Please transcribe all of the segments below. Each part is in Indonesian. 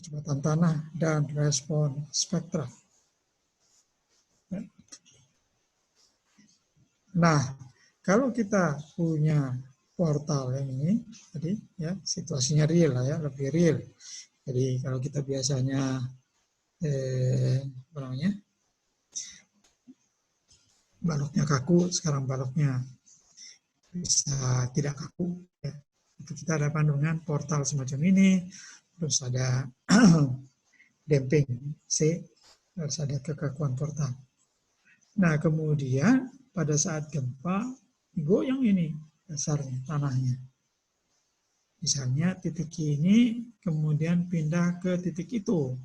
kecepatan tanah, dan respon spektra. Nah, kalau kita punya portal yang ini, tadi ya situasinya real lah ya, lebih real. Jadi kalau kita biasanya apa namanya, baloknya kaku, sekarang baloknya bisa tidak kaku. Ya. Itu kita hadapan dengan portal semacam ini, terus ada damping C, harus ada kekakuan portal. Nah, kemudian pada saat gempa, goyang ini dasarnya, tanahnya. Misalnya titik ini kemudian pindah ke titik itu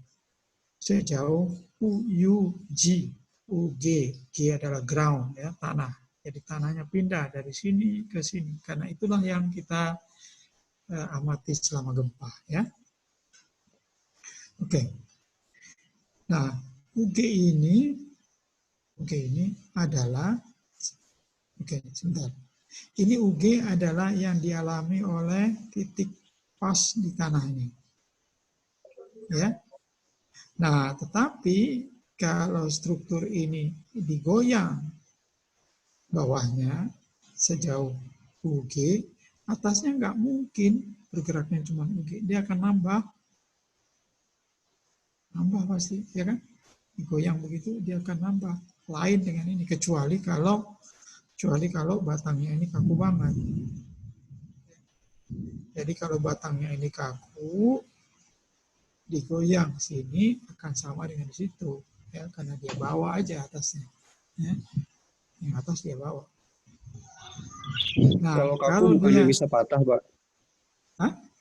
sejauh UG. UG, G adalah ground, ya, tanah. Jadi tanahnya pindah dari sini ke sini. Karena itulah yang kita amati selama gempa, ya. Oke. Nah, UG ini adalah, sebentar. Ini UG adalah yang dialami oleh titik pas di tanah ini. Ya. Nah, tetapi kalau struktur ini digoyang bawahnya sejauh UG, atasnya nggak mungkin bergeraknya cuma UG. Dia akan nambah pasti, ya kan? Digoyang begitu, dia akan nambah. Lain dengan ini, kecuali kalau batangnya ini kaku banget. Jadi kalau batangnya ini kaku, digoyang sini akan sama dengan di situ, ya, karena dia bawa aja atasnya, ya. Yang atas dia bawa. Nah, Kalau kaku kalau bukannya dia bisa patah, Pak?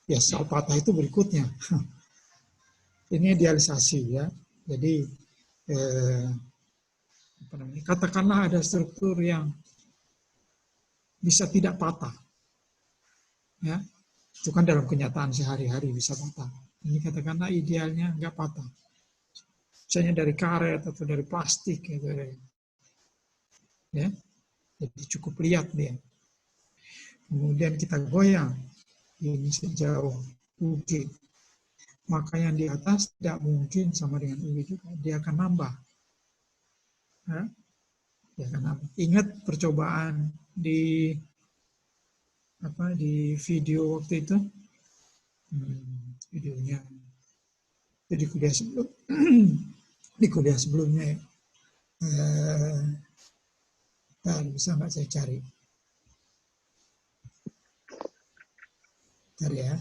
Ya soal patah itu berikutnya. Ini idealisasi, ya. Jadi katakanlah ada struktur yang bisa tidak patah, ya. Itu kan dalam kenyataan sehari-hari bisa patah. Ini katakanlah idealnya nggak patah. Misalnya dari karet atau dari plastik, gitu, ya. Jadi cukup lihat dia. Kemudian kita goyang ini sejauh UG, maka yang di atas tidak mungkin sama dengan UG juga, dia akan nambah. Ya, dia akan nambah. Ingat percobaan di video waktu itu, videonya di kuliah sebelum di kuliah sebelumnya, ya. Bisa nggak saya cari? Bentar ya.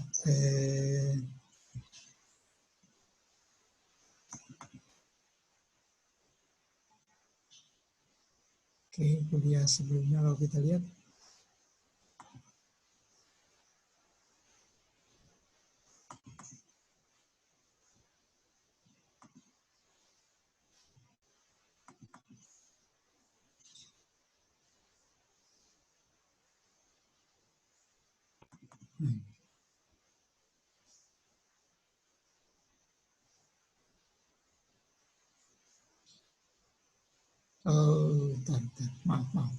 Oke, kuliah sebelumnya kalau kita lihat. Oh, bentar. Maaf.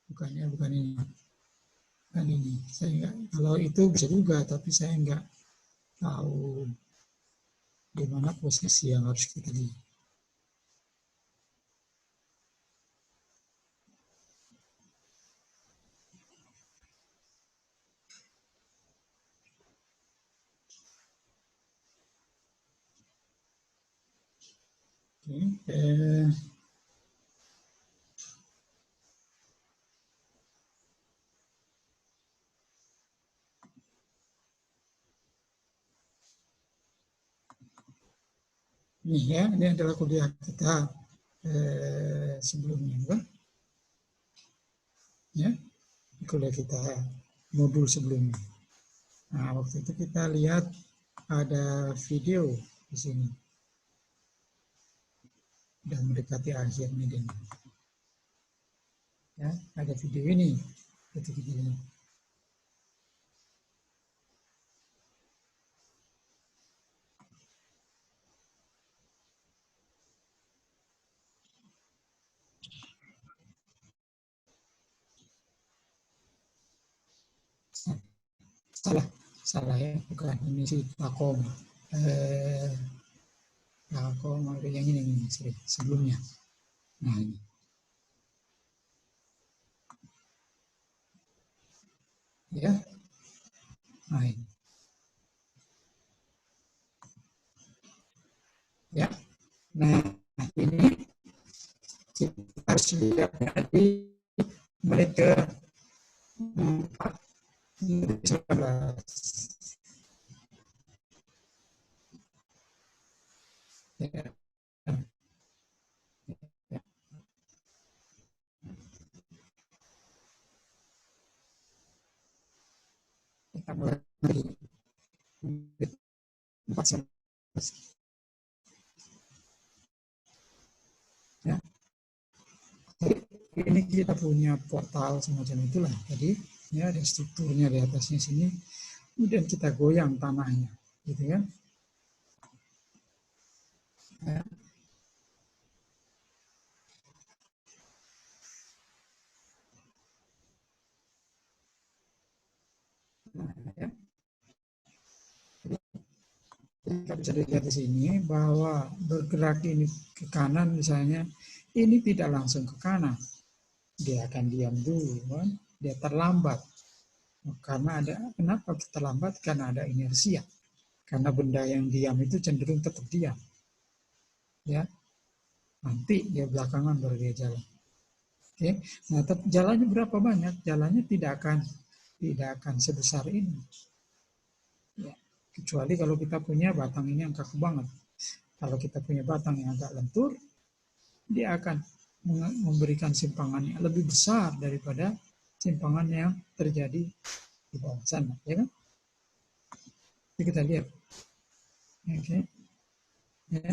Bukan ini. Bukan ini. Saya enggak, kalau itu bisa juga, tapi saya enggak tahu di mana posisi yang harus kita lihat. Oke, ini adalah kuliah kita sebelumnya, kan? Ya, kuliah kita modul sebelumnya. Nah, waktu itu kita lihat ada video di sini. Sudah mendekati akhir nih. Ya, ada video ini. Video. Salah ya, bukan ini si Takom. Nah, kok mau yang ini sebelumnya. Nah, ini. Ya. Nah, ini. Ya. Nah, ini kita harus lihat di menit ke 4. Ya. Kita mulai dari 4. Ya. Jadi ini kita punya portal semacam itulah. Jadi ya ada strukturnya di atasnya sini. Kemudian kita goyang tanahnya, gitu kan? Ya. Nah, ya. Kita bisa dilihat di sini bahwa bergerak ini ke kanan misalnya, ini tidak langsung ke kanan. Dia akan diam dulu, kan? Dia terlambat. Karena ada, kenapa terlambat? Karena ada inersia. Karena benda yang diam itu cenderung tetap diam. Ya, nanti dia belakangan baru dia jalan. Oke, nah jalannya berapa banyak? Jalannya tidak akan sebesar ini. Ya, kecuali kalau kita punya batang ini yang kaku banget. Kalau kita punya batang yang agak lentur, dia akan memberikan simpangan yang lebih besar daripada simpangan yang terjadi di bawah sana, ya kan? Jadi kita lihat, oke, ya.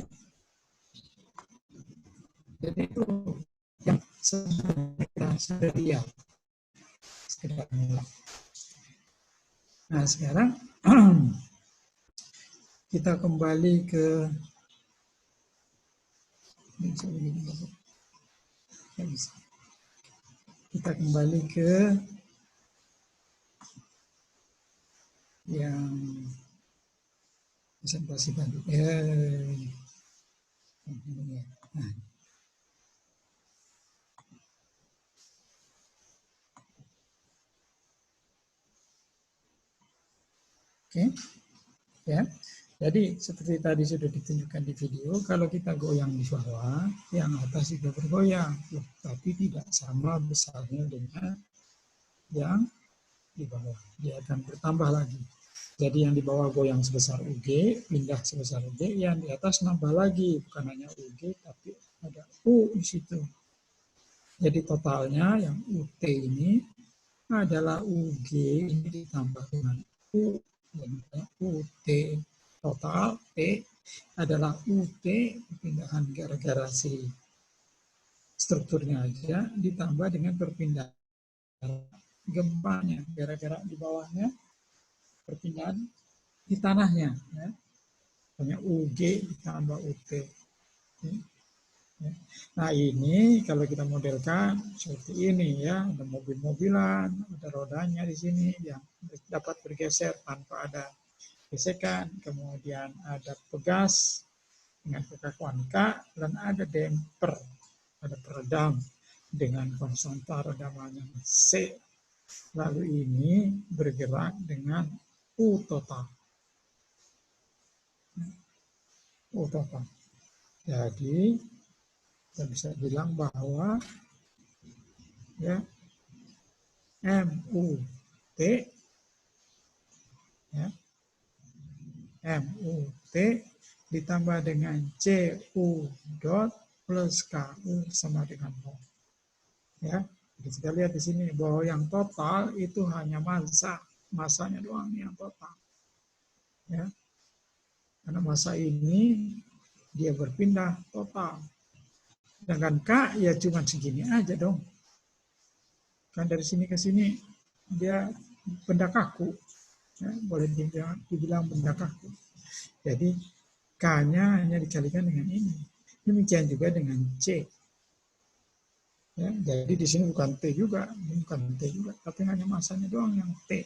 Jadi itu yang sebenarnya kita sadari ya, sekedar mengulang. Nah sekarang kita kembali ke kita kembali ke yang presentasi tadi. Nah. Oke, ya. Jadi seperti tadi sudah ditunjukkan di video, kalau kita goyang di bawah, yang atas juga bergoyang, tapi tidak sama besarnya dengan yang di bawah. Dia akan bertambah lagi. Jadi yang di bawah goyang sebesar UG, pindah sebesar UG, yang di atas nambah lagi, bukan hanya UG, tapi ada U di situ. Jadi totalnya yang UT ini adalah UG ini ditambah dengan U, dan UT. Total P adalah UT, perpindahan gara-gara si strukturnya aja, ditambah dengan perpindahan gempanya, gara-gara di bawahnya perpindahan di tanahnya. Ya. Hanya UG ditambah UT. Nah ini kalau kita modelkan seperti ini ya, ada mobil-mobilan, ada rodanya di sini yang dapat bergeser tanpa ada gesekan, kemudian ada pegas dengan kekakuan K, dan ada damper, ada peredam dengan konstanta redamannya C. Lalu ini bergerak dengan U total. U total. Jadi kita bisa bilang bahwa ya MUT ya, MUT ditambah dengan CU dot plus KU sama dengan 0. Ya, jadi kita lihat di sini bahwa yang total itu hanya masanya doang yang total. Ya, karena massa ini dia berpindah total. Sedangkan K ya cuma segini aja dong. Kan dari sini ke sini dia benda kaku. Ya, boleh dibilang benda kaku. Jadi K-nya hanya dikalikan dengan ini. Demikian juga dengan C. Ya, jadi di sini bukan T juga, tapi hanya masanya doang yang T.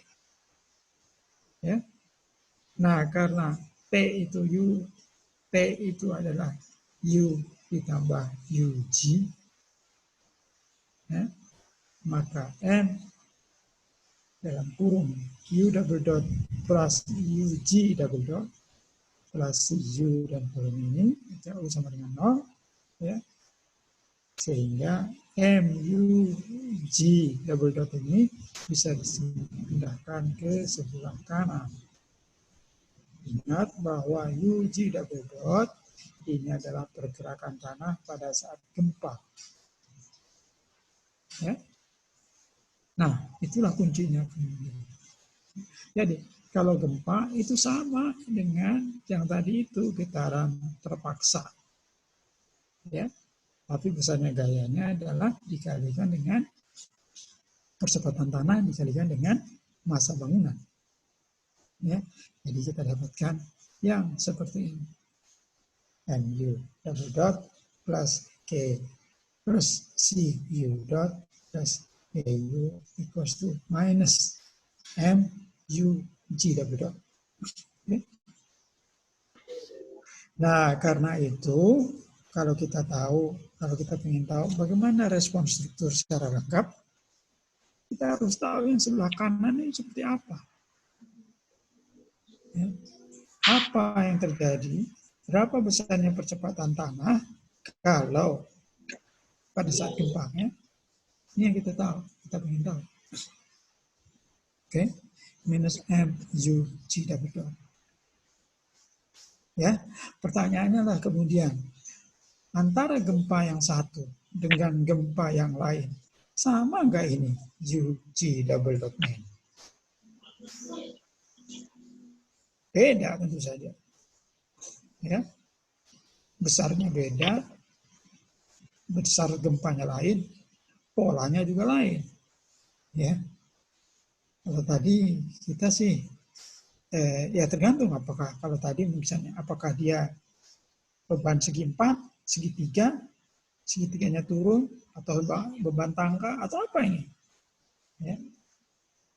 Ya. Nah, karena T itu U, T itu adalah U ditambah UG, ya, maka M dalam kurung U double dot plus UG double dot plus U dan kurung ini U sama dengan 0, ya, sehingga MUG double dot ini bisa dipindahkan ke sebelah kanan. Ingat bahwa UG double dot ini adalah pergerakan tanah pada saat gempa. Ya. Nah, itulah kuncinya. Jadi, kalau gempa itu sama dengan yang tadi itu, getaran terpaksa. Ya. Tapi besarnya gayanya adalah dikalikan dengan percepatan tanah dikalikan dengan massa bangunan. Ya, jadi kita dapatkan yang seperti ini. MU double dot plus K plus CU dot plus AU equals to minus MUG double dot. Okay. Nah, karena itu kalau kita ingin tahu bagaimana respon struktur secara lengkap, kita harus tahu yang sebelah kanan ini seperti apa. Ya. Apa yang terjadi? Berapa besarnya percepatan tanah kalau pada saat gempanya? Ini yang kita tahu, kita ingin tahu. Oke, minus MUG double dot. Ya, pertanyaannya lah kemudian antara gempa yang satu dengan gempa yang lain sama nggak ini UG double dot-nya? Beda tentu saja. Ya, besarnya beda, besar gempanya lain, polanya juga lain. Ya, kalau tadi kita sih, ya tergantung apakah kalau tadi misalnya apakah dia beban segi 4, segitiga, segitiganya turun atau beban tangga atau apa ini? Ya,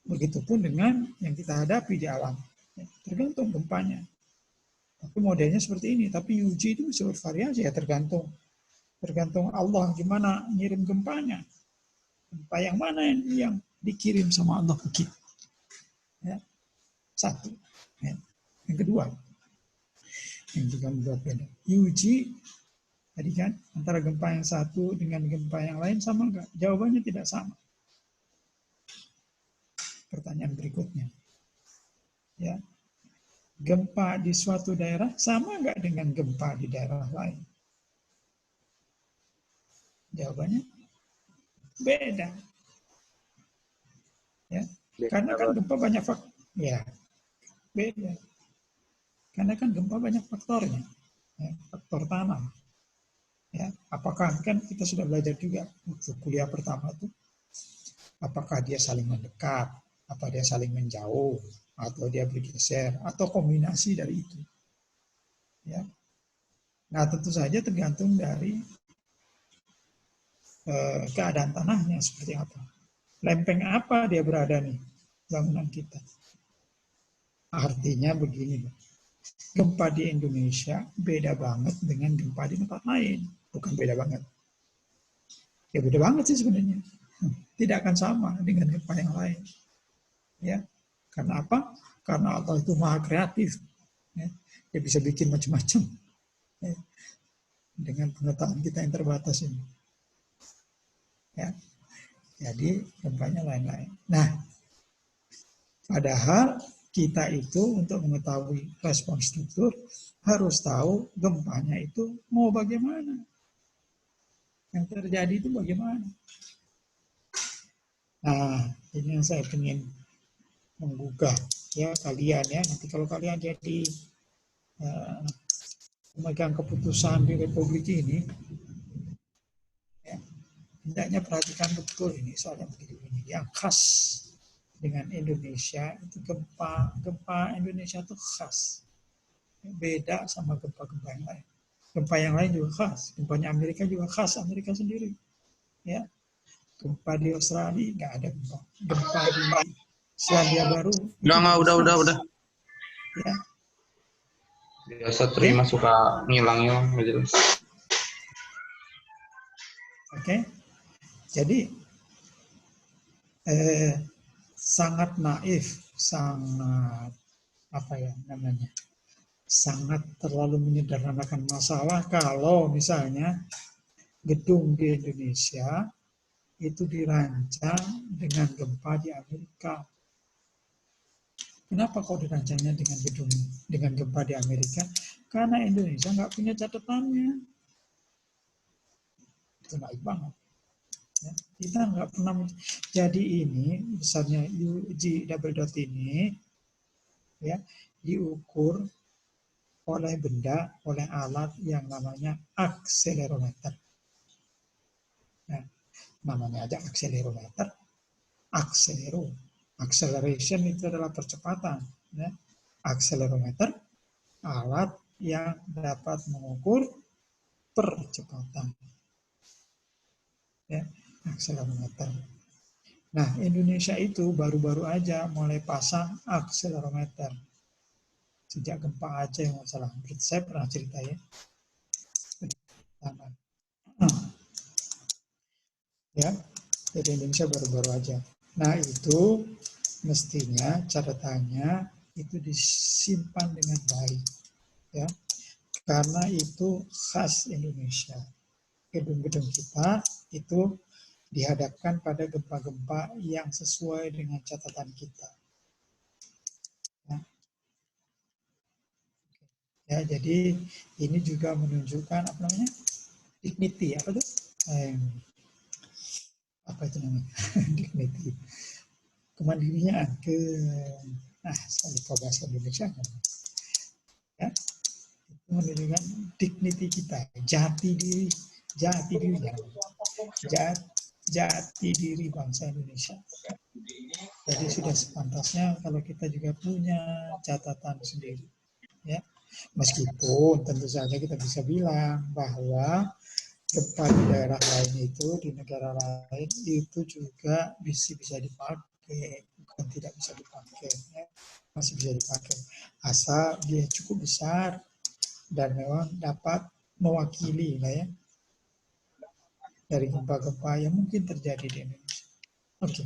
begitupun dengan yang kita hadapi di alam. Ya, tergantung gempanya. Tapi modelnya seperti ini. Tapi UG itu bisa bervariasi ya tergantung Allah gimana ngirim gempanya. Gempa yang mana yang dikirim sama Allah ke kita. Ya. Satu. Ya. Yang kedua, yang juga membuat beda. UG tadi kan antara gempa yang satu dengan gempa yang lain sama enggak? Jawabannya tidak sama. Pertanyaan berikutnya. Ya. Gempa di suatu daerah sama enggak dengan gempa di daerah lain? Jawabannya beda. Ya. Karena kan gempa banyak faktor. Ya. Beda. Karena kan gempa banyak faktornya. Ya. Faktor tanah. Ya. Apakah kan kita sudah belajar juga waktu kuliah pertama itu, apakah dia saling mendekat, apa dia saling menjauh, atau dia bergeser, atau kombinasi dari itu. Ya. Nah, tentu saja tergantung dari keadaan tanahnya seperti apa. Lempeng apa dia berada nih, bangunan kita. Artinya begini, gempa di Indonesia beda banget dengan gempa di tempat lain. Bukan beda banget. Ya beda banget sih sebenarnya. Tidak akan sama dengan gempa yang lain. Ya, karena apa? Karena Allah itu maha kreatif. Ya. Dia bisa bikin macam-macam. Ya. Dengan pengetahuan kita yang terbatas ini. Ya. Jadi gempanya lain-lain. Nah, padahal kita itu untuk mengetahui respon struktur harus tahu gempanya itu mau bagaimana. Yang terjadi itu bagaimana. Nah, ini yang saya ingin menggugah ya kalian ya. Nanti kalau kalian jadi pemegang keputusan di Republik ini, ya, hendaknya perhatikan betul ini soalnya begini. Yang khas dengan Indonesia itu gempa Indonesia itu khas, beda sama gempa-gempa yang lain. Gempa yang lain juga khas, gempanya Amerika juga khas, Amerika sendiri. Ya, gempa di Australia nggak ada gempa, gempa di Selandia Baru. Udah. Ya, Biasa terima suka ngilang-ngilang nggak jelas. Oke. Jadi sangat naif, sangat apa ya namanya, sangat terlalu menyederhanakan masalah kalau misalnya gedung di Indonesia itu dirancang dengan gempa di Amerika. Kenapa kok dirancangnya dengan gempa di Amerika? Karena Indonesia nggak punya catatannya. Itu naif banget. Ya, kita nggak pernah. Jadi ini besarnya UG double dot ini ya diukur oleh benda, oleh alat yang namanya akselerometer. Nah, namanya aja akselerometer, akselero. Acceleration itu adalah percepatan. Ya. Akselerometer, alat yang dapat mengukur percepatan. Ya, akselerometer. Nah, Indonesia itu baru-baru aja mulai pasang akselerometer. Sejak gempa Aceh yang masalah. Berarti saya pernah cerita ya. Ya, jadi Indonesia baru-baru aja. Nah, itu mestinya catatannya itu disimpan dengan baik. Ya, karena itu khas Indonesia. Gedung-gedung kita itu dihadapkan pada gempa-gempa yang sesuai dengan catatan kita. Ya, jadi ini juga menunjukkan apa namanya dignity, apa tuh? Apa itu namanya? Dignity, kemandirian, saya lupa bahasa Indonesia. Ya, itu menunjukkan dignity kita, jati diri ya, jati diri bangsa Indonesia. Jadi sudah sepantasnya kalau kita juga punya catatan sendiri. Ya, meskipun tentu saja kita bisa bilang bahwa gempa di daerah lain itu, di negara lain itu juga bisa dipakai, bukan tidak bisa dipakai, ya. Masih bisa dipakai, asal dia cukup besar dan memang dapat mewakili lah ya dari gempa-gempa yang mungkin terjadi di Indonesia. Oke,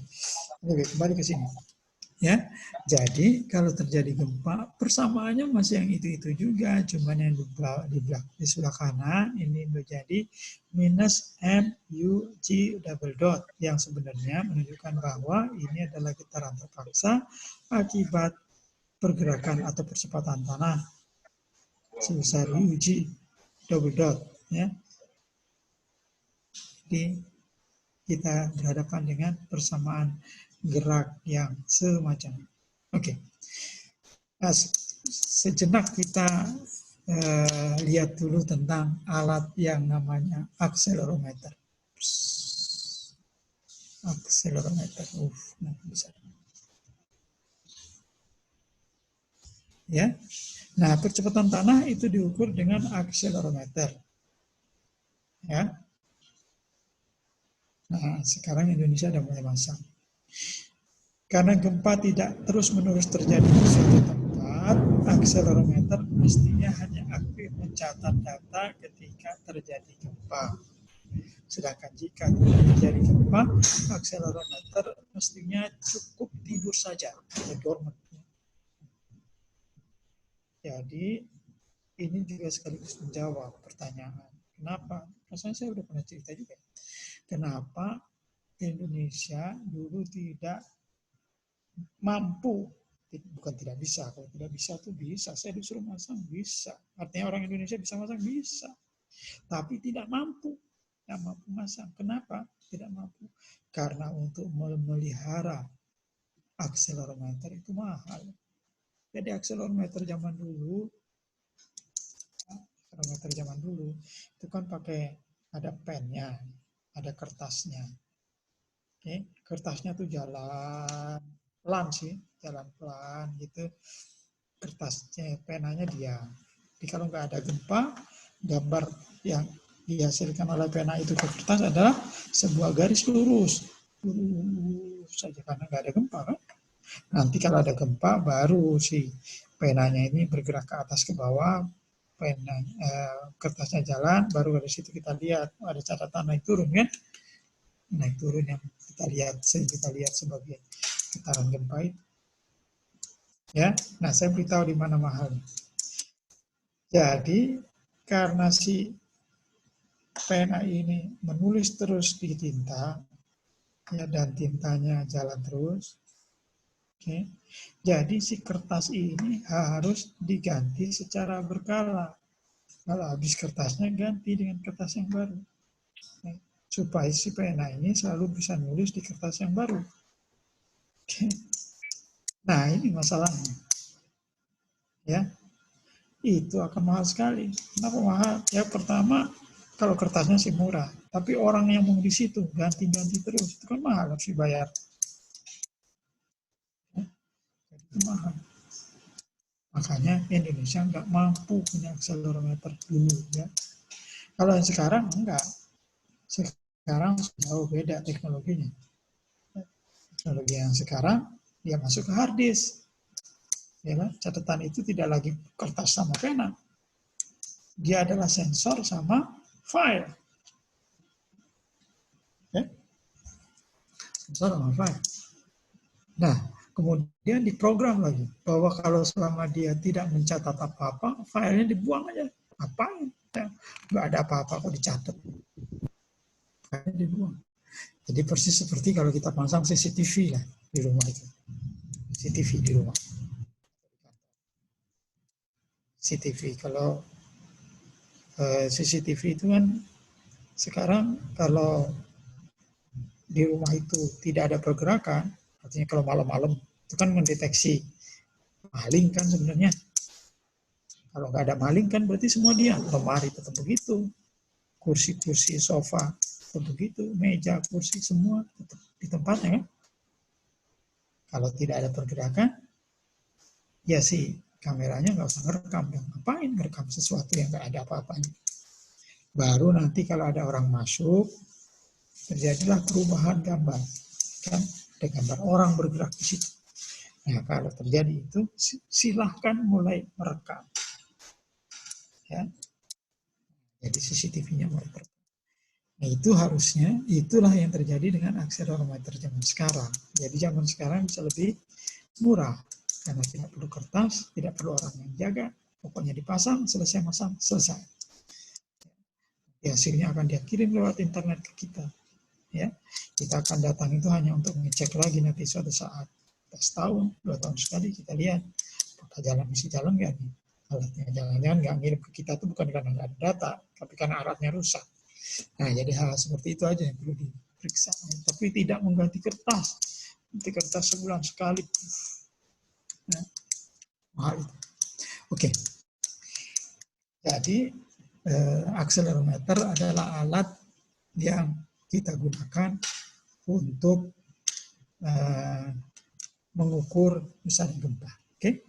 kembali ke sini. Ya, jadi kalau terjadi gempa, persamaannya masih yang itu-itu juga, cuman yang di sebelah kanan ini menjadi minus MUG double dot, yang sebenarnya menunjukkan bahwa ini adalah getaran terpaksa akibat pergerakan atau percepatan tanah sebesar UG double dot. Ya. Jadi kita berhadapan dengan persamaan gerak yang semacam. Oke. Nah, sejenak kita lihat dulu tentang alat yang namanya akselerometer. Akselerometer. Bisa. Ya. Nah, percepatan tanah itu diukur dengan akselerometer. Ya. Nah, sekarang Indonesia sudah mulai masang. Karena gempa tidak terus-menerus terjadi di suatu tempat, akselerometer mestinya hanya aktif mencatat data ketika terjadi gempa. Sedangkan jika tidak terjadi gempa, akselerometer mestinya cukup tidur saja, dormant. Jadi ini juga sekaligus menjawab pertanyaan, kenapa? Rasanya saya sudah pernah cerita juga. Kenapa Indonesia dulu tidak mampu, bukan tidak bisa, kalau tidak bisa itu bisa, saya disuruh masang bisa, artinya orang Indonesia bisa masang bisa, tapi tidak mampu masang. Kenapa tidak mampu? Karena untuk memelihara akselerometer itu mahal. Jadi akselerometer zaman dulu itu kan pakai ada pennya, ada kertasnya. Oke, kertasnya tuh jalan pelan gitu. Kertasnya, penanya dia. Jadi kalau nggak ada gempa, gambar yang dihasilkan oleh pena itu ke kertas adalah sebuah garis lurus saja karena nggak ada gempa kan. Nanti kalau ada gempa baru si penanya ini bergerak ke atas ke bawah, kertasnya jalan, baru dari situ kita lihat ada catatan naik turun kan, naik turun yang kita lihat sebagai getaran gempa itu. Ya, nah saya beritahu di mana mahalnya. Jadi karena si pena ini menulis terus di tinta, ya, dan tintanya jalan terus. Oke. Jadi si kertas ini harus diganti secara berkala. Kalau habis kertasnya ganti dengan kertas yang baru. Oke. Supaya si pena ini selalu bisa nulis di kertas yang baru. Oke. Nah ini masalahnya. Ya, itu akan mahal sekali. Kenapa mahal? Ya pertama, kalau kertasnya sih murah. Tapi orang yang mau di situ ganti-ganti terus, itu kan mahal, harus dibayar. Ya, jadi itu mahal. Makanya Indonesia nggak mampu punya akselerometer dulu. Ya. Kalau yang sekarang enggak. Sekarang jauh beda teknologinya. Teknologi yang sekarang dia masuk ke hard disk. Ya kan? Catatan itu tidak lagi kertas sama pena. Dia adalah sensor sama file. Ya? Sensor sama file. Nah, kemudian diprogram lagi bahwa kalau selama dia tidak mencatat apa-apa, filenya dibuang aja. Apain? Ya, nggak ada apa-apa kok dicatat. Filenya dibuang. Jadi persis seperti kalau kita pasang CCTV lah di rumah itu. CCTV di rumah. CCTV kalau CCTV itu kan sekarang kalau di rumah itu tidak ada pergerakan, artinya kalau malam-malam itu kan mendeteksi maling kan sebenarnya. Kalau nggak ada maling kan berarti semua dia. Lemari tetap begitu, kursi-kursi, sofa tetap begitu, meja, kursi semua tetap di tempatnya kan. Kalau tidak ada pergerakan, ya sih kameranya nggak usah ngerekam dong. Ngapain ngerekam sesuatu yang nggak ada apa-apanya? Baru nanti kalau ada orang masuk, terjadilah perubahan gambar. Kan ada gambar orang bergerak di situ. Nah kalau terjadi itu, silahkan mulai merekam. Ya. Jadi CCTV-nya mulai terekam. Nah itu harusnya, itulah yang terjadi dengan akselerometer zaman sekarang. Jadi zaman sekarang bisa lebih murah. Karena tidak perlu kertas, tidak perlu orang yang jaga. Pokoknya dipasang, selesai masang, selesai. Ya, hasilnya akan dia kirim lewat internet ke kita. Ya, kita akan datang itu hanya untuk ngecek lagi nanti suatu saat. Setahun, 2 tahun sekali kita lihat apakah jalan masih jalan nggak nih alatnya. Jangan-jangan nggak ngirim ke kita itu bukan karena nggak ada data, tapi karena alatnya rusak. Nah, jadi hal seperti itu aja yang perlu diperiksa. Tapi tidak mengganti kertas. Ganti kertas sebulan sekali. Nah, mahal itu. Oke. Jadi akselerometer adalah alat yang kita gunakan untuk mengukur besar gempa. Oke.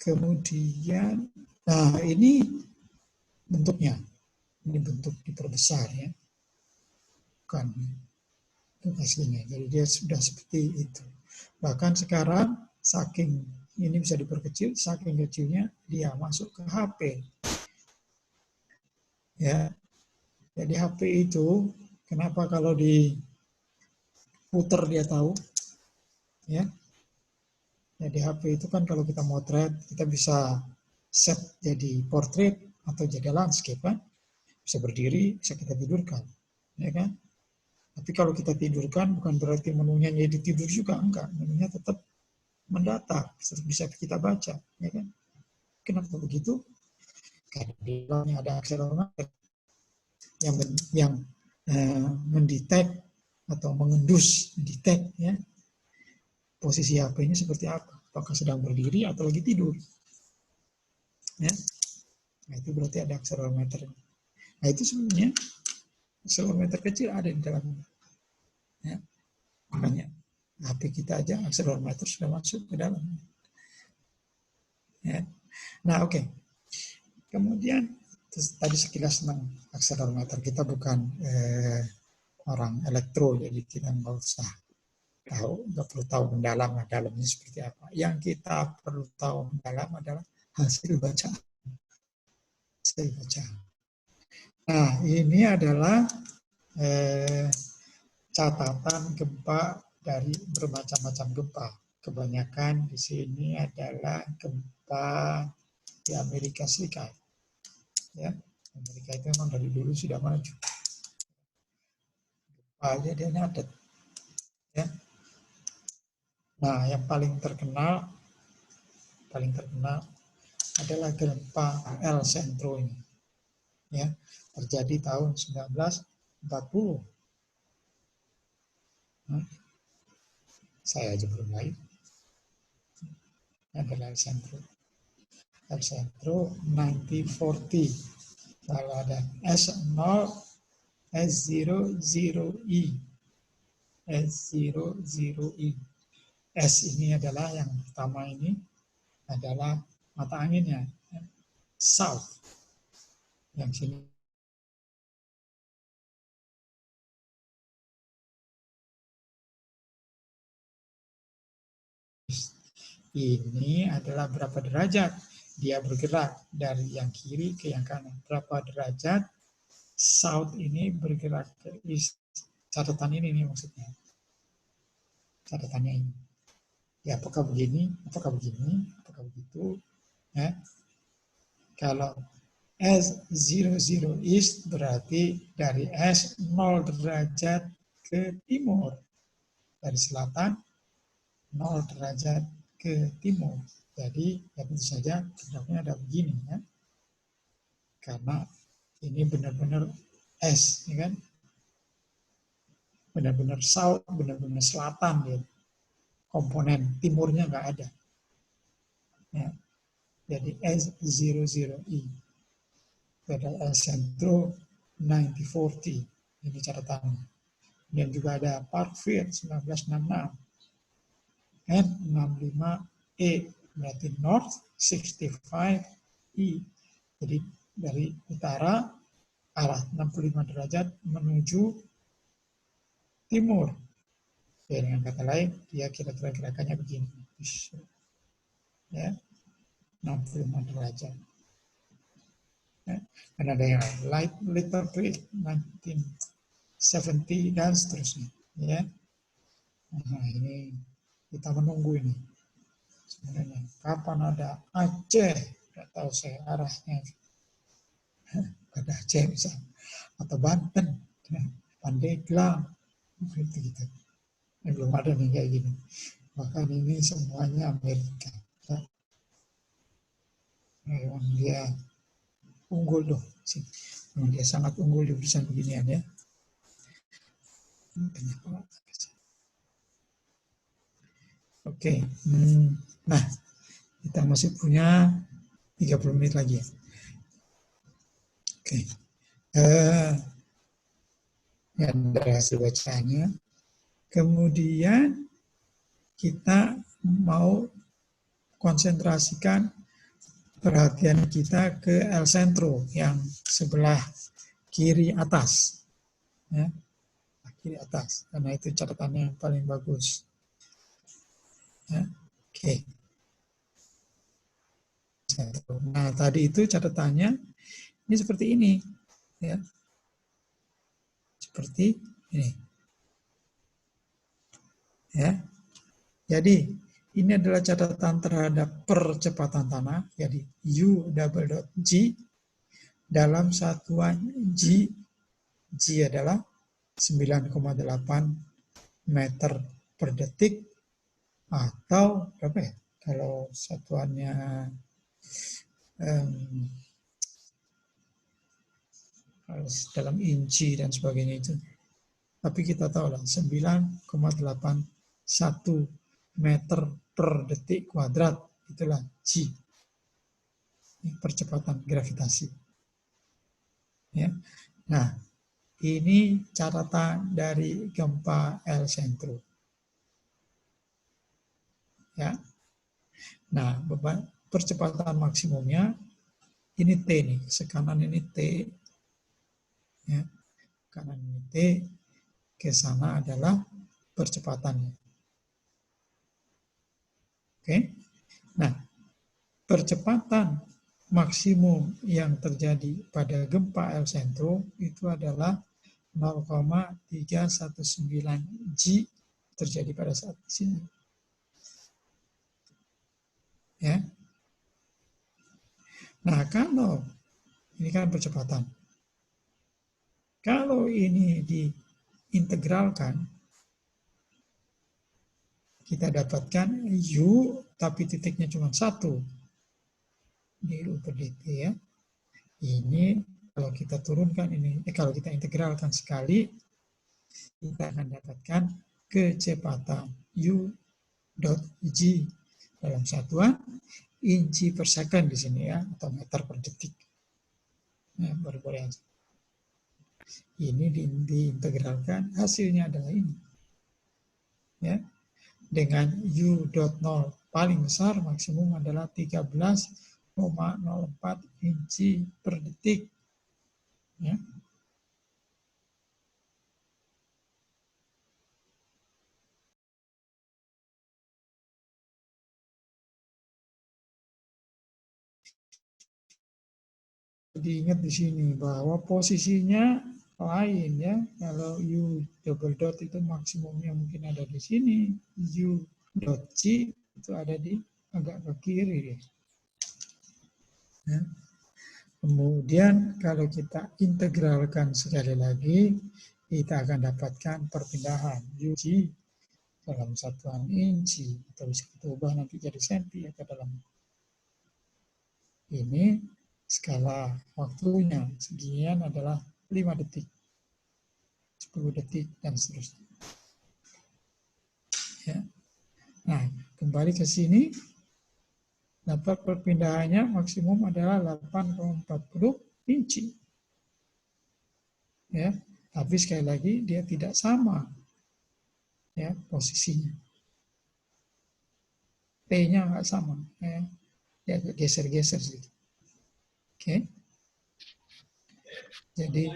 Kemudian, nah ini bentuknya, ini bentuk diperbesar ya, bukan itu aslinya. Jadi dia sudah seperti itu. Bahkan sekarang saking ini bisa diperkecil, saking kecilnya dia masuk ke HP. Ya, jadi HP itu kenapa kalau diputer dia tahu, ya. Jadi HP itu kan kalau kita motret kita bisa set jadi portrait atau jadi landscape kan, bisa berdiri, bisa kita tidurkan, ya kan. Tapi kalau kita tidurkan bukan berarti menunya jadi tidur juga, enggak, menunya tetap mendata, bisa kita baca, ya kan. Kenapa begitu? Karena di dalamnya ada akselerometer yang mendetek atau mengendus, mendetek ya posisi HP ini seperti apa, apakah sedang berdiri atau lagi tidur, ya. Nah itu berarti ada akselerometer. Nah itu sebenarnya akselerometer kecil ada di dalamnya, ya. Makanya HP kita aja akselerometer sudah masuk ke dalamnya, ya. Nah oke. Kemudian tadi sekilas tentang akselerometer. Kita bukan orang elektro, jadi kita nggak usah tahu, nggak perlu tahu mendalam dalamnya seperti apa. Yang kita perlu tahu mendalam adalah hasil bacaan. Hasil bacaan. Nah, ini adalah catatan gempa dari bermacam-macam gempa. Kebanyakan di sini adalah gempa di Amerika Serikat. Ya, Amerika itu memang dari dulu sudah maju. Gempanya dia nyadet. Ya. Nah, yang paling terkenal adalah gempa El Centro ini. Ya, terjadi tahun 1940. Saya aja belum lahir. Adalah El Centro. El Centro 1940. Lalu ada S0, S00E. S00E. S ini adalah yang pertama ini adalah mata anginnya. South. Yang sini ini adalah berapa derajat dia bergerak dari yang kiri ke yang kanan. Berapa derajat south ini bergerak ke east. Catatan ini nih maksudnya. Catatannya ini. Ya, apakah begini, apakah begini, apakah begitu. Ya. Kalau S00 east berarti dari S 0 derajat ke timur. Dari selatan 0 derajat ke timur. Jadi ya tentu saja geraknya ada begini ya. Karena ini benar-benar S, ya kan? Benar-benar south, benar-benar selatan ya. Komponen timurnya nggak ada. Ya. Jadi S00E. Pada El Centro 1940. Ini catatannya. Dan juga ada Parkville 1966. N65E berarti North 65E. Jadi dari utara arah 65 derajat menuju timur. Ya, dengan kata lain, dia kira-kira gerakannya begini. Ya, 65 derajat. Ya, dan ada yang light little bit 1970 dan seterusnya. Ya, nah ini kita menunggu ini. Sebenarnya kapan ada Aceh? Tidak tahu saya arahnya. Ada Aceh misalnya, atau Banten, Pandeglang, gitu. Belum ada nih kayak gini. Bahkan ini semuanya Amerika. Memang dia unggul loh. Memang dia sangat unggul di urusan beginian ya. Oke. Nah, kita masih punya 30 menit lagi ya. Oke. Yang dari hasil bacaannya. Kemudian kita mau konsentrasikan perhatian kita ke El Centro yang sebelah kiri atas. Ya, kiri atas. Karena itu catatannya yang paling bagus. Ya, oke. Nah, tadi itu catatannya ini seperti ini. Ya. Seperti ini. Ya. Jadi ini adalah catatan terhadap percepatan tanah, jadi U_G dalam satuan G. G adalah 9,8 meter per detik atau berapa ya? Kalau satuannya dalam inci dan sebagainya itu. Tapi kita tahu lah 9,81 meter per detik kuadrat itulah G. Ini percepatan gravitasi. Ya. Nah, ini catatan dari gempa El Centro. Ya. Nah, percepatan maksimumnya Ini T nih, sekanan ini T, ya, kanan ini T, ke sana adalah percepatannya. Oke, nah percepatan maksimum yang terjadi pada gempa epicentrum itu adalah 0,319 G terjadi pada saat di sini. Ya. Nah, kalau ini kan percepatan. Kalau ini diintegralkan, kita dapatkan U, tapi titiknya cuma 1. Di U per dt ya. Ini kalau kita turunkan ini, kalau kita integralkan sekali, kita akan dapatkan kecepatan U dot G dalam satuan inci per second di sini ya, atau meter per detik. Nah, boleh aja. Ini diintegralkan, hasilnya adalah ini. Ya. Dengan U dot 0 paling besar, maksimum adalah 13,04 inci per detik. Ya. Diingat di sini bahwa posisinya lain ya. Kalau U double dot itu maksimumnya mungkin ada di sini, U dot C itu ada di agak ke kiri. Ya. Kemudian kalau kita integralkan sekali lagi, kita akan dapatkan perpindahan UG dalam satuan inci, atau bisa kita ubah nanti jadi senti atau dalam. Ini skala waktunya, sekian adalah 5 detik, 10 detik, dan seterusnya. Ya. Nah, kembali ke sini, dapat perpindahannya maksimum adalah 8,40 inci. Ya, tapi sekali lagi dia tidak sama ya posisinya. P-nya nggak sama. Ya geser-geser sedikit. Oke. Jadi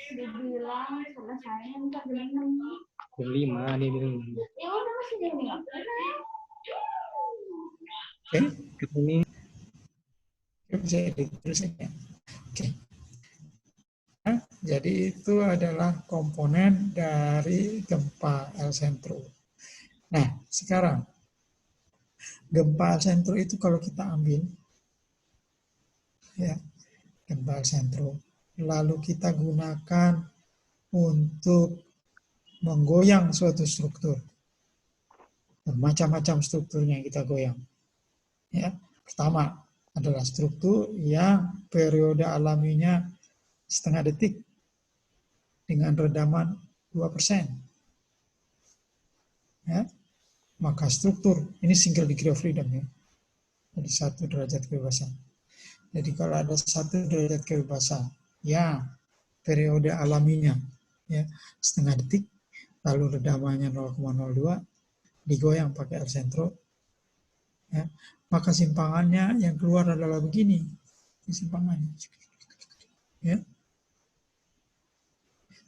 dibilang selesai entar jam 6. Jam 5 dia bilang. Ya udah masih jam 5. Oke. Ini Bisa ditulisnya. Oke. Nah, jadi itu adalah komponen dari gempa epicentrum. Nah, sekarang gempa epicentrum itu kalau kita ambil ya, gempa epicentrum, lalu kita gunakan untuk menggoyang suatu struktur. Macam-macam strukturnya yang kita goyang. Ya, pertama adalah struktur yang periode alaminya setengah detik dengan redaman 2%. Ya, maka struktur ini single degree of freedom ya. Jadi 1 derajat kebebasan. Jadi kalau ada 1 derajat kebebasan yang periode alaminya ya setengah detik, lalu redamannya 0,02, digoyang pakai epicentrum, ya, maka simpangannya yang keluar adalah begini, simpangannya. Ya.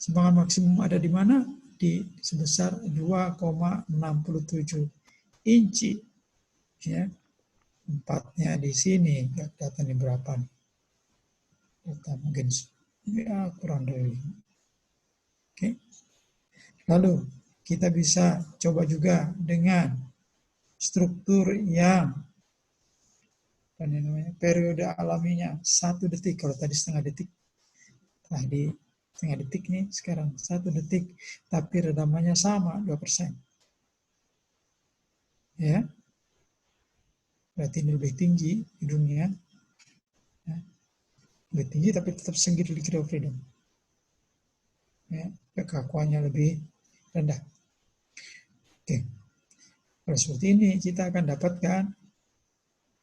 Simpangan maksimum ada di mana? Di sebesar 2,67 inci. Ya. Empatnya di sini, nggak kelihatan di berapa nih. Kita mungkin ya kurang dari. Oke. Lalu kita bisa coba juga dengan struktur yang apa namanya, periode alaminya 1 detik. Kalau tadi setengah detik, tadi setengah detik nih, sekarang 1 detik, tapi redamannya sama 2%. Ya, berarti ini lebih tinggi hidungnya, ya. Lebih tinggi tapi tetap single degree of freedom. Ya, kekakuannya lebih rendah. Oke, kalau seperti ini kita akan dapatkan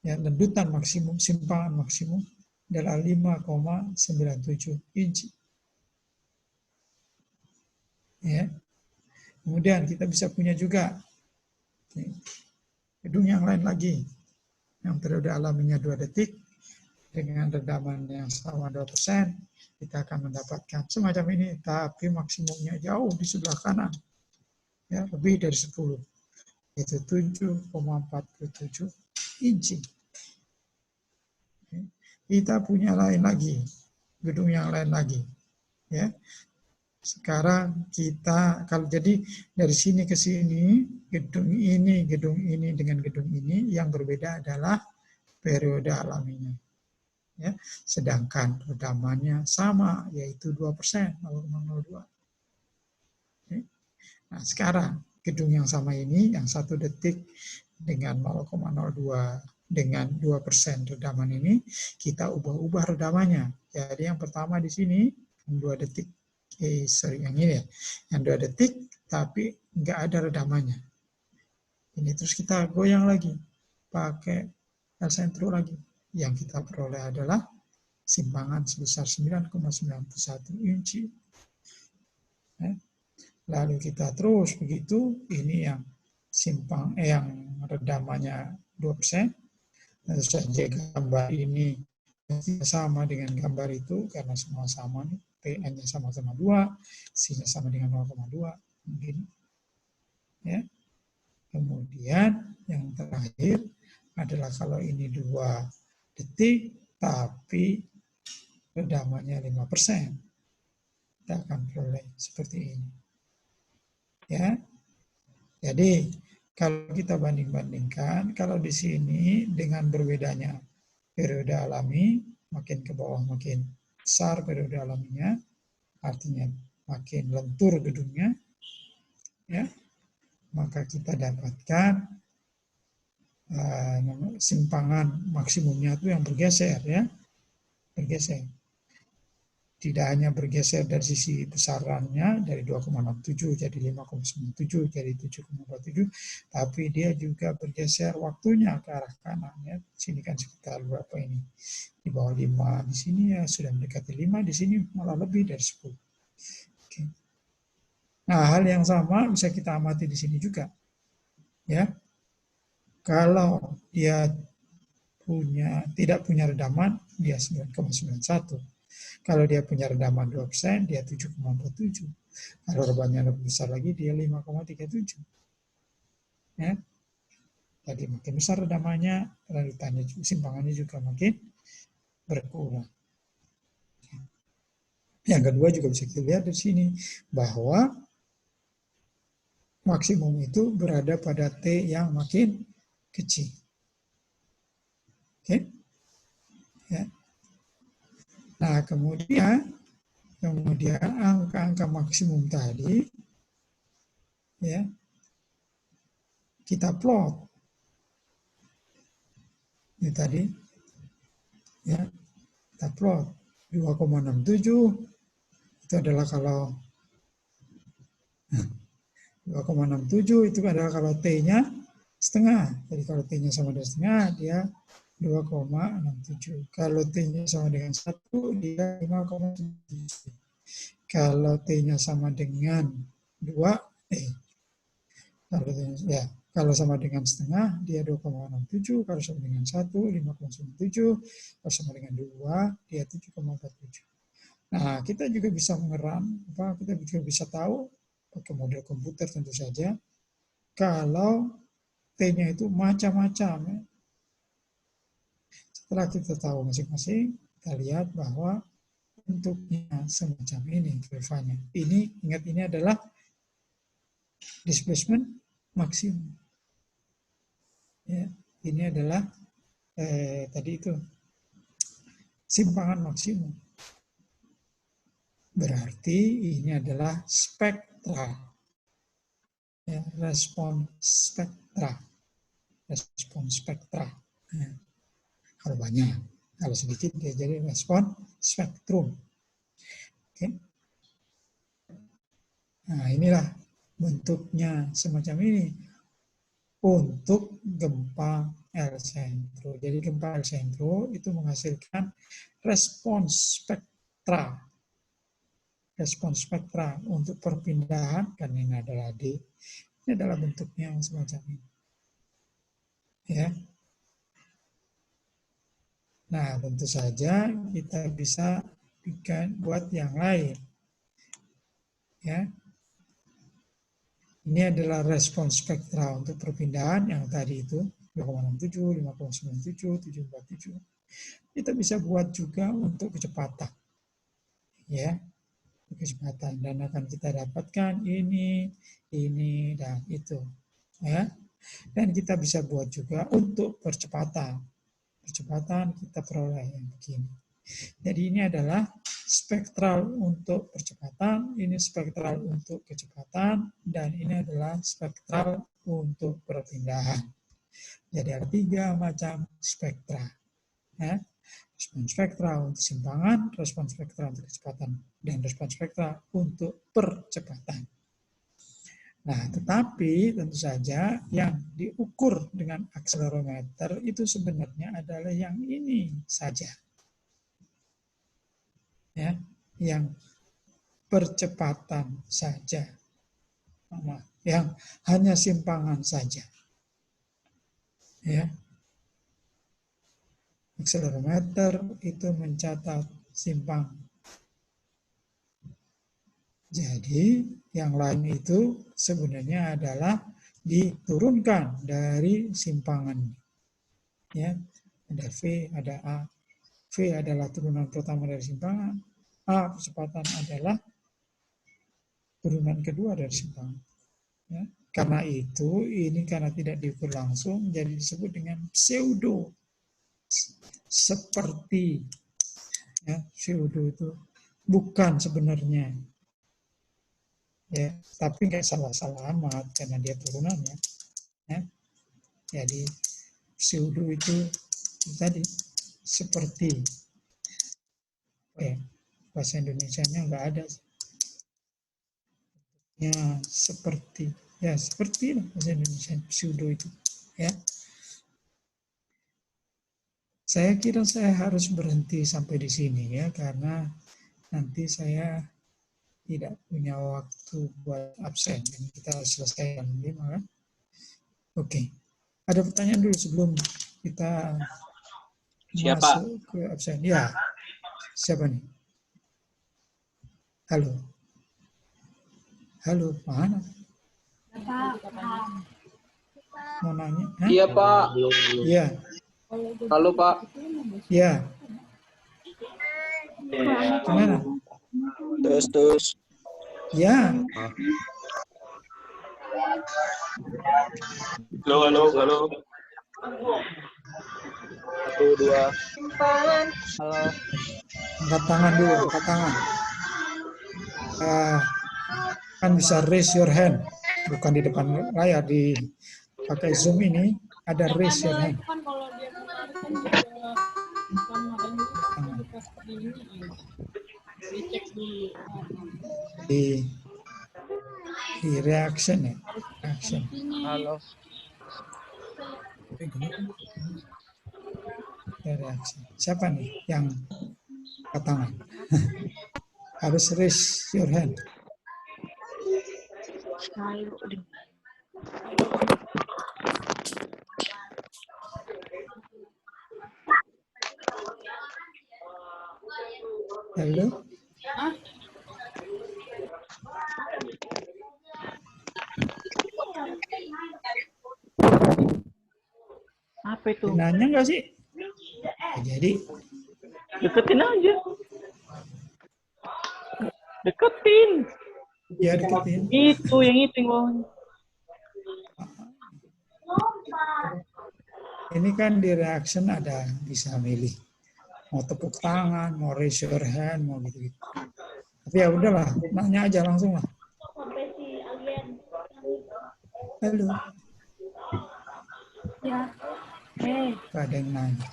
ya, lendutan maksimum, simpangan maksimum adalah 5,97 inci. Ya. Kemudian kita bisa punya juga gedung yang lain lagi, yang periode alaminya 2 detik, dengan redaman yang sama 2%, kita akan mendapatkan semacam ini, tapi maksimumnya jauh di sebelah kanan, ya, lebih dari 10, yaitu 7,47 inci. Kita punya lain lagi, gedung yang lain lagi, ya. Sekarang kita, kalau jadi dari sini ke sini, gedung ini dengan gedung ini, yang berbeda adalah periode alaminya. Ya, sedangkan redamannya sama, yaitu 2%, 0,02. Nah, sekarang gedung yang sama ini, yang 1 detik dengan 0,02 dengan 2% redaman ini, kita ubah-ubah redamannya. Jadi yang pertama di sini 2 detik, yang ini ya, yang 2 detik tapi nggak ada redamannya. Ini terus kita goyang lagi, pakai El Centro lagi. Yang kita peroleh adalah simpangan sebesar 9,91 inci. Lalu kita terus begitu, ini yang yang redamannya 2%. Tentu saja gambar ini sama dengan gambar itu karena semua sama nih. PN-nya sama-sama 2, C-nya sama dengan 0,2 mungkin. Ya. Kemudian yang terakhir adalah kalau ini 2 detik tapi redamannya 5%. Kita akan peroleh seperti ini. Ya. Jadi kalau kita banding-bandingkan, kalau di sini dengan berbedanya periode alami, makin ke bawah makin besar periode alaminya, artinya makin lentur gedungnya, ya, maka kita dapatkan simpangan maksimumnya itu yang bergeser, ya, bergeser. Tidak hanya bergeser dari sisi besarannya dari 2,67 jadi 5,97 jadi 7,27, tapi dia juga bergeser waktunya ke arah kanan, ya. Di sini kan sekitar berapa ini? Di bawah 5, di sini ya sudah mendekati 5, di sini malah lebih dari 10. Oke. Nah, hal yang sama bisa kita amati di sini juga. Ya. Kalau dia tidak punya redaman, dia 9,91. Kalau dia punya redaman 2%, dia 7,47. Kalau redamannya lebih besar lagi, dia 5,37. Ya. Jadi makin besar redamannya, realitanya simpangannya juga makin berkurang. Yang kedua juga bisa kita lihat di sini, bahwa maksimum itu berada pada T yang makin kecil. Oke? Ya. Nah, kemudian angka-angka maksimum tadi, ya, kita plot. Ini tadi, ya, kita plot 2,67 itu adalah kalau 2,67 itu adalah kalau T-nya setengah. Jadi kalau T-nya sama dengan setengah, dia 2,67. Kalau T-nya sama dengan 1, dia 5,7. Kalau T-nya sama dengan 2, kalau sama dengan setengah, dia 2,67. Kalau sama dengan 1, 5,97. Kalau sama dengan 2, dia 7,47. Nah, kita juga bisa mengeram, kita juga bisa tahu, pakai model komputer tentu saja, kalau T-nya itu macam-macam. Ya. Setelah kita tahu masing-masing, kita lihat bahwa bentuknya semacam ini kurvanya. Ini, ingat, ini adalah displacement maksimum. Ya, ini adalah tadi itu simpangan maksimum. Berarti ini adalah spektra. Ya, respon spektra. Respon spektra. Ya. Kalau banyak, kalau sedikit dia jadi respon spektrum. Oke. Nah, inilah bentuknya semacam ini untuk gempa El Centro. Jadi gempa El Centro itu menghasilkan respons spektra. Respons spektra untuk perpindahan, kan ini adalah D. Ini adalah bentuknya semacam ini. Ya. Nah, tentu saja kita bisa buat yang lain. Ya. Ini adalah respons spektra untuk perpindahan yang tadi itu 2,67, 5,97, 747. Kita bisa buat juga untuk kecepatan. Ya, kecepatan, dan akan kita dapatkan ini, dan itu. Ya. Dan kita bisa buat juga untuk percepatan. Percepatan kita peroleh yang begini. Jadi ini adalah spektral untuk percepatan, ini spektral untuk kecepatan, dan ini adalah spektral untuk perpindahan. Jadi ada 3 macam spektra. Ya. Respons spektra untuk simpangan, respons spektra untuk kecepatan, dan respons spektra untuk percepatan. Nah, tetapi tentu saja yang diukur dengan akselerometer itu sebenarnya adalah yang ini saja. Ya, yang percepatan saja. Yang hanya simpangan saja. Ya. Akselerometer itu mencatat simpang. Jadi, yang lain itu sebenarnya adalah diturunkan dari simpangan. Ya, ada V, ada A. V adalah turunan pertama dari simpangan. A, percepatan adalah turunan kedua dari simpangan. Ya. Karena itu, ini karena tidak diukur langsung, jadi disebut dengan pseudo. Seperti. Ya, pseudo itu bukan sebenarnya. Ya, tapi nggak salah-salah amat karena dia turunannya. Ya. Jadi pseudo itu tadi seperti. Bahasa Indonesianya nggak ada. Ya, seperti. Ya, seperti bahasa Indonesia pseudo itu. Ya. Saya kira saya harus berhenti sampai di sini ya, karena nanti saya tidak punya waktu buat absen. Dan kita selesai jam 5 kan? Oke. Ada pertanyaan dulu sebelum kita masuk ke absen. Ya. Siapa nih? Halo. Halo, mana? Mau nanya? Hah? Iya, Pak. Iya. Halo, Pak. Iya. Gimana? Terus. Ya. Halo. 1, 2. Halo. Angkat tangan dulu, angkat tangan. Kan bisa raise your hand. Bukan di depan layar, di pakai Zoom ini ada raise your hand. Di reaction ya. Reaction. Halo. Reaction. Siapa nih yang angkat tangan? Harus raise your hand. Halo? Apa itu? Nanya nggak sih? Jadi Deketin aja. Deketin. ya deketin. Itu yang bawahnya. Ini kan di reaction ada bisa milih mau tepuk tangan, mau raise your hand, mau gitu. Tapi ya udahlah, nanya aja langsung lah. Halo. Ya. Gak ada yang nanya.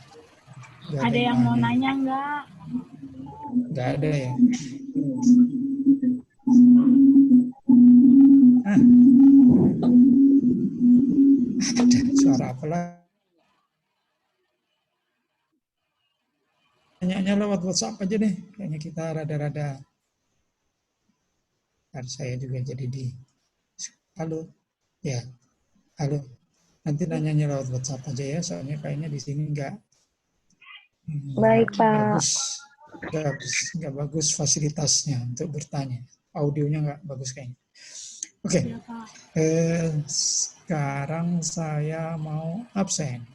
Ada yang mau nanya nggak? Gak ada ya. Ada suara apa lah? Tanyanya lewat WhatsApp aja deh. Kayaknya kita rada-rada. Dan saya juga jadi di. Halo. Ya. Halo. Nanti nanyanya lewat WhatsApp aja ya, soalnya kayaknya di sini Baik, Pak. nggak bagus fasilitasnya untuk bertanya. Audionya nggak bagus kayaknya. Oke, Iya, Pak. sekarang saya mau absen.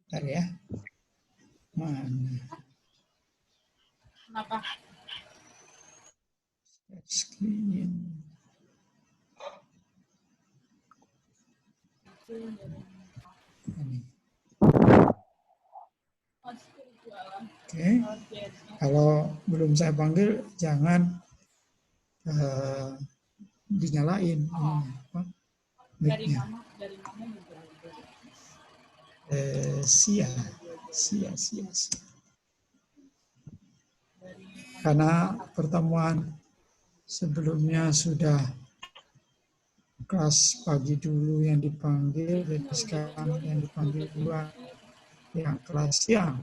Bentar ya. Mana? Kenapa? Screen. Ini. Oke. Kalau belum saya panggil, jangan dinyalain apa? Mic-nya. Sia. Karena pertemuan sebelumnya sudah kelas pagi dulu yang dipanggil, jadi sekarang yang dipanggil dua yang kelas siang.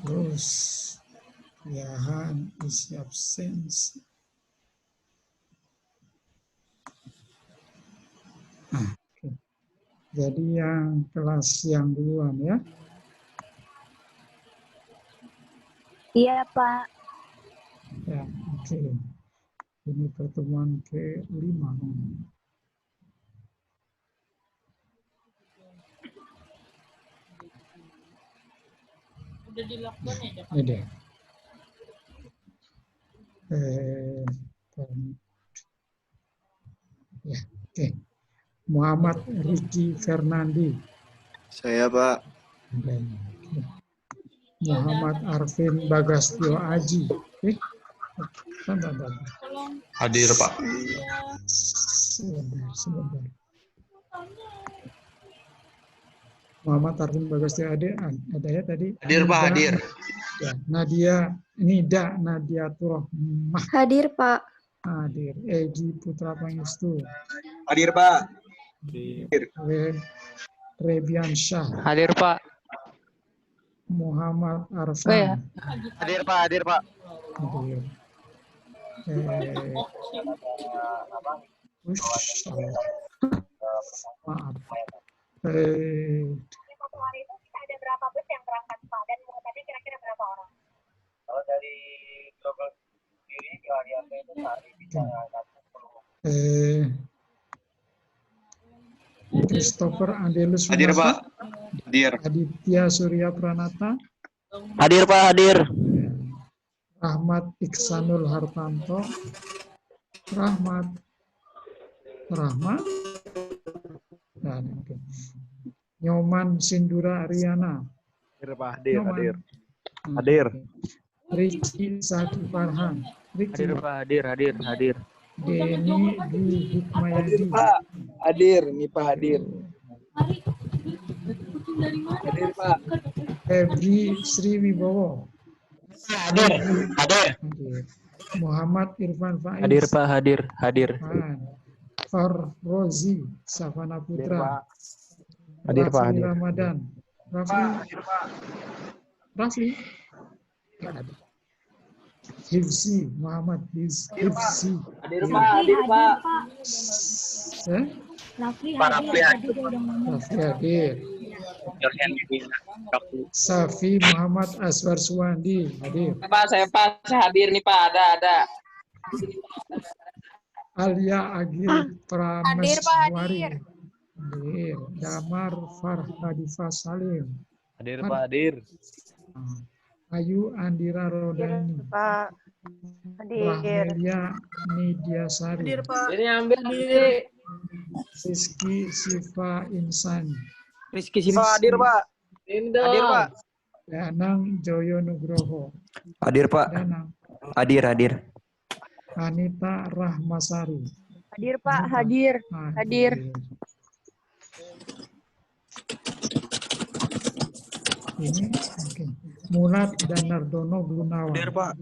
Terus Yahan isi absensi. Jadi yang kelas siang duluan ya. Iya, Pak. Ya, oke. Ini pertemuan ke-5. Udah di lockdown ya, Pak? Ini. Ya, oke. Muhammad Riki Fernandi. Saya, Pak. Dan Muhammad Arvin Bagastio Aji. Oke. Bentar. Hadir, Pak. Sebentar. Muhammad Arvin Bagastio Aji ada ya tadi? Hadir, Pak, hadir. Ya, Nadia Turahmah. Hadir, Pak. Hadir. Egi Putra Pangestu. Hadir, Pak. Rebiansyah. Hadir, Pak. Muhammad Oh, ya. Arfan. Hadir, Pak. Hadir, Pak. Hadir. Maaf. Satu hari itu kita ada berapa bus yang berangkat, Pak? Dan muatannya kira-kira berapa orang? Kalau dari global sendiri, di harian itu sehari bisa ngangkat 10. Christopher Andelus Hadir, Wimasa. Pak. Hadir. Aditya Surya Pranata. Hadir, Pak. Hadir. Rahmat Iksanul Hartanto. Rahmat. Dan oke. Nyoman Sindura Ariana. Hadir, Pak. Hadir, Nyoman. hadir. Hadir. Riki Saki Farhan. Riki. Hadir, Pak. Hadir. Denny Dwi Hikmayadi. Pak. Hadir. Nih, Pak. Hadir. Hadir, Pak. Febri Sriwibowo. Hadir. Muhammad Irfan Faiz. Hadir, Pak. Hadir. Farrozi Savana Putra. Hadir, Pak. Rafli Hadir. Ramadan. Rafli. Nggak ada. Hifzi Muhammad Hifzi. Hadir, Hadir, Pak. Eh? Rafli Pak hadir. Rafli Tadi dia udah ngomong. Rafli hadir. Safi Muhammad Aswar Suwandi hadir. Pak, saya hadir nih Pak, ada. Alia Agil Hadir, Pak, Prameswari. hadir. Hadir. Damar Farhadifa Salim. Hadir, Pak. Hadir. Ayu Andira Rodani. Pak. Hadir. Rahmelia Nidiasari. Hadir, Pak. Ini ambil diri. Rizky Siva Insani. Rizky Siva. Hadir Pak. Hadir Pak. Danang Joyo Nugroho. Hadir, Pak. Danang. Hadir. Anita Rahmasari. Hadir, Pak. Hadir. Hadir. Ini oke. Mulat dan Nardono Gunawan. Hadir, Pak.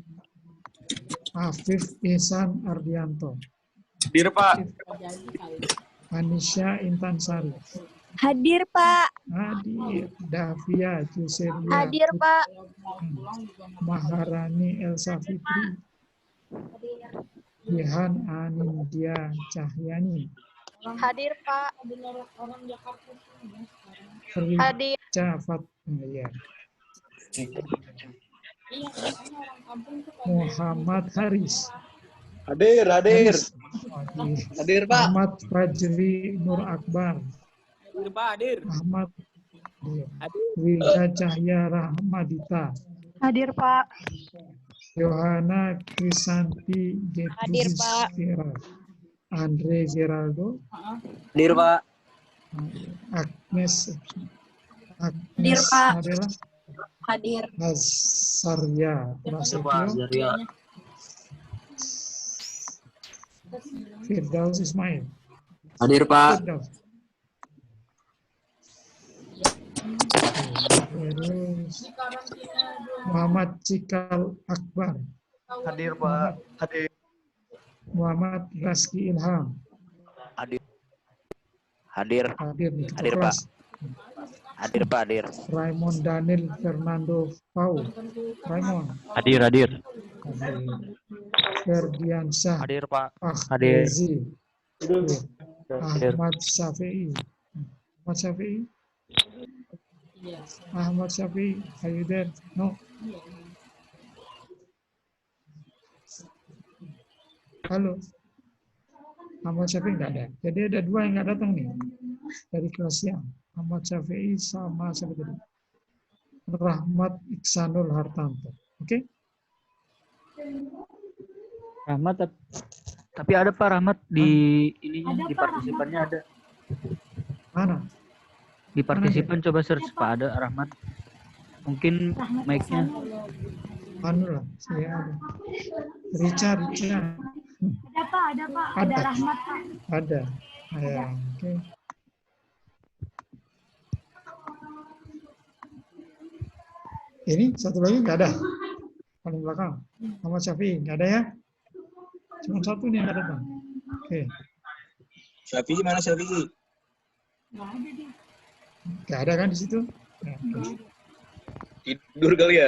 Afif Ihsan Ardianto. Hadir, Pak. Anisha Intansari. Hadir, Pak. Hadir. Davia Juselia. Hadir, Pak. Maharani Elsa Fitri. Jihan Anindya Cahyani. Hadir, Pak. Orang Jakarta sini ya sekarang. Hadir. Cafat. Ya. Iya, makanya orang kampung tuh pada Muhammad Haris. Hadir. Haris. Hadir, Pak. Ahmad Fajri Nur Akbar. Hadir, Pak. Hadir. Ahmad Wida Cahya Rahmadita. Hadir, Pak. Yohana Krisanti Hadir, Getrudis Pak. Gerald. Andre Geraldo. Hadir, Pak. Agnes Hadir, Pak. Nadela. Hadir. Azarya Prasetyo. Firdaus Ismail. Hadir, Pak. Firdaus. Terus Muhammad Cikal Akbar. Hadir, Pak. Hadir. Muhammad Raski Ilham. Hadir, Hadir di ketua Hadir, kelas. hadir, Pak. Hadir. Raymond Daniel Fernando Pau. Raymond. Hadir. Hadir. Ferdiansyah Hadir, Pak. Fakhrizi. Ahmad Syafi'i. Ahmad Syafi'i. Ahmad Syafi'i. Are you there? No. Halo. Ahmad Syafi'i nggak ada. Jadi ada dua yang nggak datang nih dari kelas siang. Ahmad Syafi'i sama siapa tadi? Rahmat Iksanul Hartanto. Oke? Rahmat, tapi ada Pak Rahmat di ininya, di partisipannya ada. Mana? Di partisipan coba search Pak, ada Rahmat. Mungkin mic-nya. Anu lah, saya ada. Richard. Ada, Pak. Ada, Pak. Ada. Rahmat, Pak. Ada. Ya, oke. Ini satu lagi nggak ada. Paling belakang. Ahmad Syafi'i nggak ada ya? Cuma satu nih yang nggak datang. Oke. Syafi'i mana Syafi'i? Nggak ada kan di situ? Ya, oke. Tidur kali ya?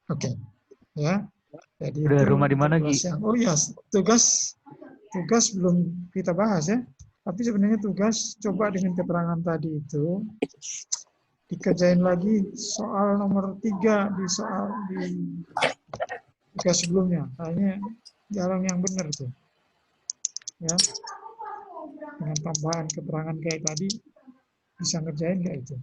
Oke. Ya. Jadi Udah itu rumah di mana, Gi? tugas yang- Oh iya, tugas belum kita bahas ya. Tapi sebenarnya tugas coba dengan keterangan tadi itu dikerjain lagi soal nomor 3 di tugas sebelumnya. Kayaknya jalan yang benar tuh. Ya. Dengan tambahan keterangan kayak tadi bisa ngerjain nggak itu?